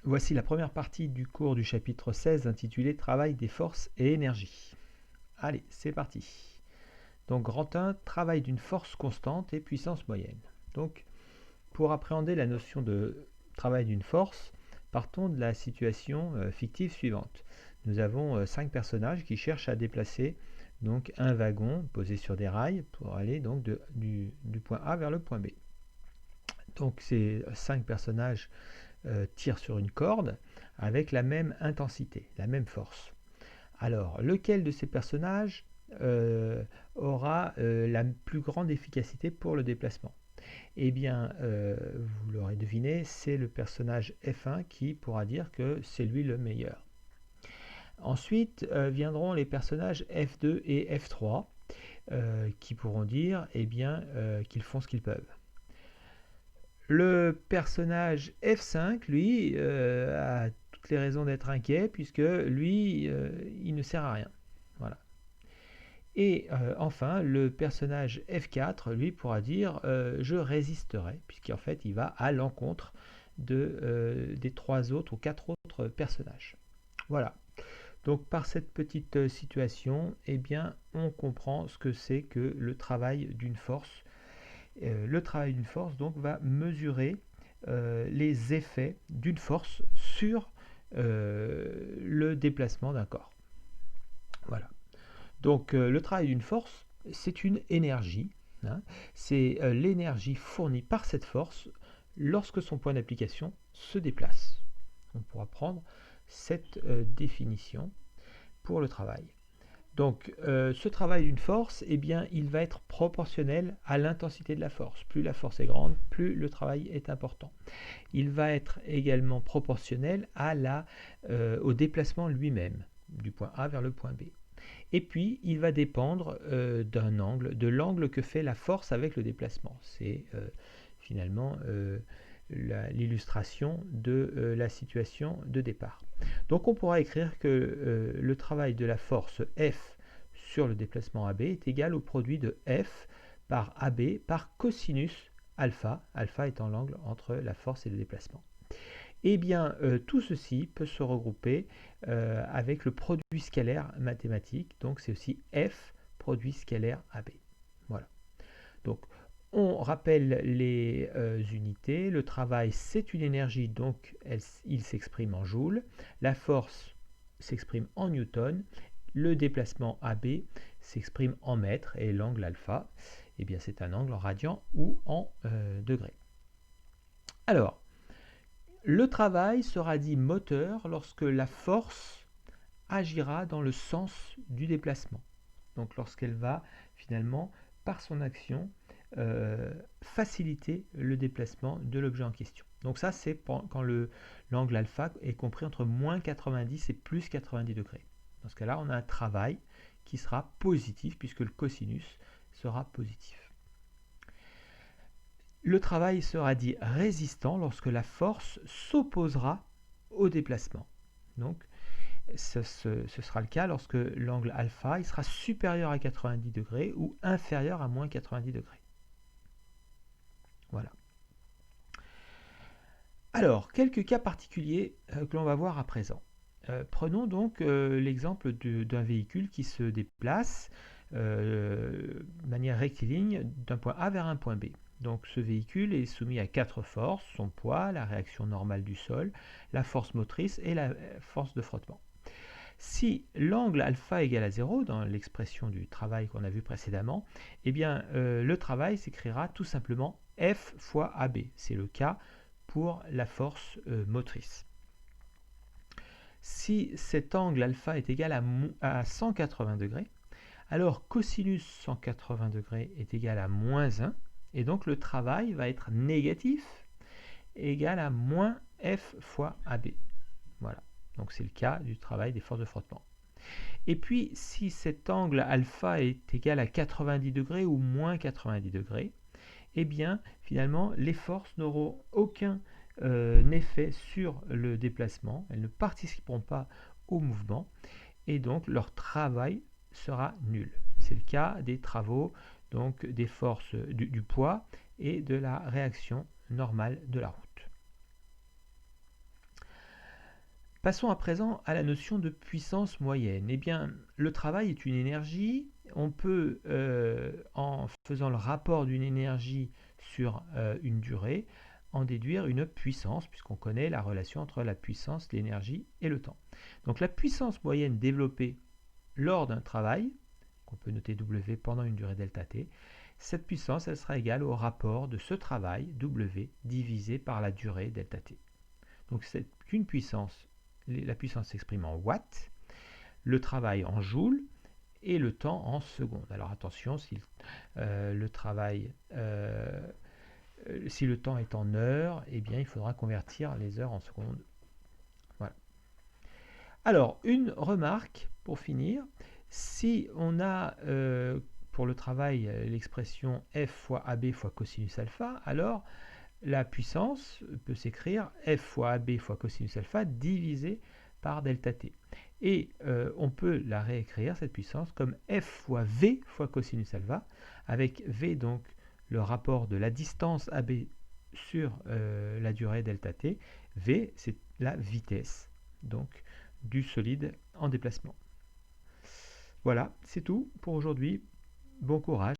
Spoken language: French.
Voici la première partie du cours du chapitre 16 intitulé Travail des forces et énergie. Allez, c'est parti. Donc grand 1, travail d'une force constante et puissance moyenne. Donc pour appréhender la notion de travail d'une force, partons de la situation fictive suivante. Nous avons 5 personnages qui cherchent à déplacer donc un wagon posé sur des rails pour aller donc du point A vers le point B. Donc ces 5 personnages tirent sur une corde avec la même intensité, la même force. Alors, lequel de ces personnages aura la plus grande efficacité pour le déplacement? Eh bien, vous l'aurez deviné, c'est le personnage F1 qui pourra dire que c'est lui le meilleur. Ensuite viendront les personnages F2 et F3 qui pourront dire eh bien, qu'ils font ce qu'ils peuvent. Le personnage F5, lui, a toutes les raisons d'être inquiet, puisque lui, il ne sert à rien. Voilà. Et enfin, le personnage F4, lui, pourra dire je résisterai, puisqu'en fait, il va à l'encontre des 3 autres ou 4 autres personnages. Voilà. Donc, par cette petite situation, eh bien, on comprend ce que c'est que le travail d'une force. Le travail d'une force donc va mesurer les effets d'une force sur le déplacement d'un corps. Voilà. Donc le travail d'une force, c'est une énergie. Hein, c'est l'énergie fournie par cette force lorsque son point d'application se déplace. On pourra prendre cette définition pour le travail. Donc ce travail d'une force, eh bien, il va être proportionnel à l'intensité de la force. Plus la force est grande, plus le travail est important. Il va être également proportionnel au déplacement lui-même, du point A vers le point B. Et puis, il va dépendre d'un angle, de l'angle que fait la force avec le déplacement. C'est finalement l'illustration de la situation de départ. Donc on pourra écrire que le travail de la force F sur le déplacement AB est égal au produit de F par AB par cosinus alpha, alpha étant l'angle entre la force et le déplacement. Eh bien, tout ceci peut se regrouper avec le produit scalaire mathématique, donc c'est aussi F produit scalaire AB. Voilà. Donc, on rappelle les unités. Le travail, c'est une énergie, donc il s'exprime en joules. La force s'exprime en newton. Le déplacement AB s'exprime en mètres. Et l'angle alpha, eh bien, c'est un angle en radian ou en degrés. Alors, le travail sera dit moteur lorsque la force agira dans le sens du déplacement. Donc, lorsqu'elle va finalement, par son action, faciliter le déplacement de l'objet en question. Donc ça, c'est quand l'angle alpha est compris entre moins 90 et plus 90 degrés. Dans ce cas-là, on a un travail qui sera positif puisque le cosinus sera positif. Le travail sera dit résistant lorsque la force s'opposera au déplacement. Donc, ce sera le cas lorsque l'angle alpha il sera supérieur à 90 degrés ou inférieur à moins 90 degrés. Voilà. Alors, quelques cas particuliers que l'on va voir à présent. Prenons donc l'exemple d'un véhicule qui se déplace de manière rectiligne d'un point A vers un point B. Donc ce véhicule est soumis à 4 forces, son poids, la réaction normale du sol, la force motrice et la force de frottement. Si l'angle alpha égale à 0, dans l'expression du travail qu'on a vu précédemment, eh bien le travail s'écrira tout simplement F fois AB. C'est le cas pour la force motrice. Si cet angle alpha est égal à 180 degrés, alors cosinus 180 degrés est égal à moins 1, et donc le travail va être négatif, égal à moins F fois AB. Voilà. Donc c'est le cas du travail des forces de frottement. Et puis si cet angle alpha est égal à 90 degrés ou moins 90 degrés, eh bien finalement les forces n'auront aucun effet sur le déplacement, elles ne participeront pas au mouvement et donc leur travail sera nul. C'est le cas des travaux, donc des forces du poids et de la réaction normale de la route. Passons à présent à la notion de puissance moyenne. Eh bien, le travail est une énergie. On peut, en faisant le rapport d'une énergie sur une durée, en déduire une puissance, puisqu'on connaît la relation entre la puissance, l'énergie et le temps. Donc la puissance moyenne développée lors d'un travail, qu'on peut noter W pendant une durée delta T, cette puissance elle sera égale au rapport de ce travail W divisé par la durée delta T. Donc c'est une puissance, la puissance s'exprime en watts, le travail en joules et le temps en secondes. Alors attention, si le temps est en heures, eh bien il faudra convertir les heures en secondes. Voilà. Alors, une remarque pour finir, si on a pour le travail l'expression F fois AB fois cosinus alpha, alors la puissance peut s'écrire F fois AB fois cosinus alpha divisé par delta T. Et on peut la réécrire, cette puissance, comme F fois V fois cosinus alpha, avec V donc le rapport de la distance AB sur la durée delta T. V, c'est la vitesse donc du solide en déplacement. Voilà, c'est tout pour aujourd'hui. Bon courage.